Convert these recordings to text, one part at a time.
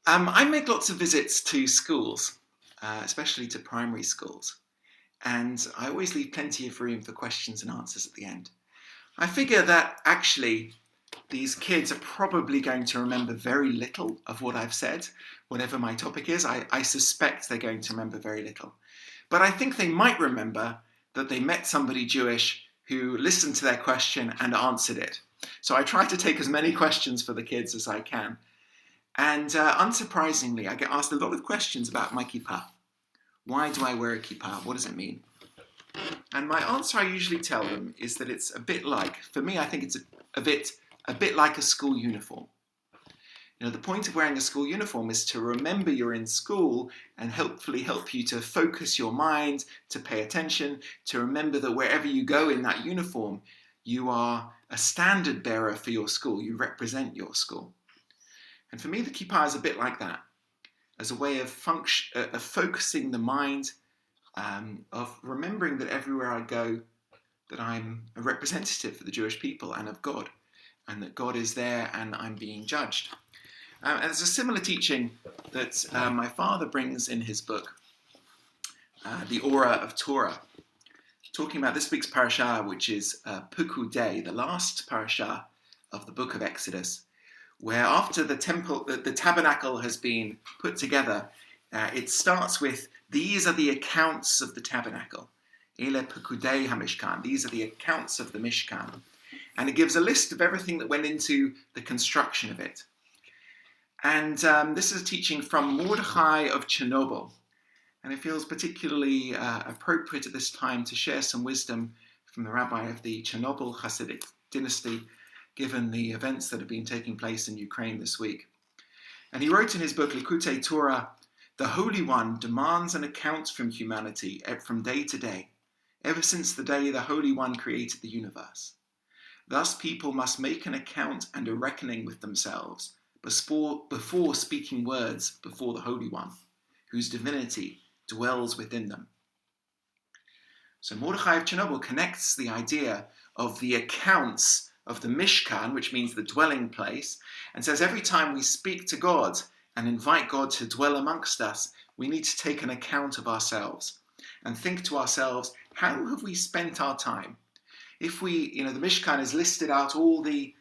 I make lots of visits to schools, especially to primary schools, and I always leave plenty of room for questions and answers at the end. I figure that actually these kids are probably going to remember very little of what I've said, whatever my topic is. I suspect they're going to remember very little. But I think they might remember that they met somebody Jewish who listened to their question and answered it. So I try to take as many questions for the kids as I can. And unsurprisingly, I get asked a lot of questions about my kippah. Why do I wear a kippah? What does it mean? And my answer I usually tell them is that it's a bit like, for me, I think it's a bit like a school uniform. You know, the point of wearing a school uniform is to remember you're in school and hopefully help you to focus your mind, to pay attention, to remember that wherever you go in that uniform, you are a standard bearer for your school. You represent your school. And for me, the kippah is a bit like that, as a way of focusing the mind, of remembering that everywhere I go, that I'm a representative for the Jewish people and of God, and that God is there and I'm being judged. And there's a similar teaching that my father brings in his book, The Aura of Torah, talking about this week's parashah, which is Pekudei, the last parashah of the book of Exodus, where after the tabernacle has been put together, it starts with, these are the accounts of the tabernacle. Ele Pekudei HaMishkan. These are the accounts of the Mishkan. And it gives a list of everything that went into the construction of it. And this is a teaching from Mordechai of Chernobyl. And it feels particularly appropriate at this time to share some wisdom from the rabbi of the Chernobyl Hasidic dynasty, given the events that have been taking place in Ukraine this week. And he wrote in his book, Likutei Torah, the Holy One demands an account from humanity from day to day, ever since the day the Holy One created the universe. Thus people must make an account and a reckoning with themselves before speaking words before the Holy One, whose divinity dwells within them. So Mordechai of Chernobyl connects the idea of the accounts of the Mishkan, which means the dwelling place, and says every time we speak to God and invite God to dwell amongst us, we need to take an account of ourselves and think to ourselves, how have we spent our time? If we, the Mishkan is listed out all the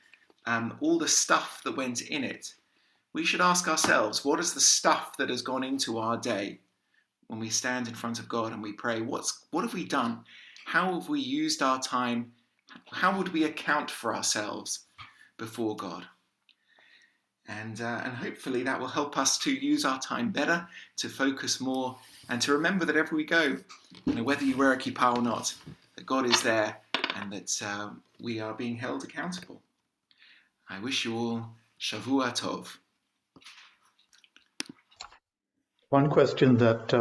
stuff that went in it, we should ask ourselves, what is the stuff that has gone into our day when we stand in front of God and we pray? What have we done? How have we used our time? How would we account for ourselves before God? And hopefully that will help us to use our time better, to focus more, and to remember that everywhere we go, whether you wear a kippah or not, that God is there and that we are being held accountable. I wish you all Shavua Tov. One question that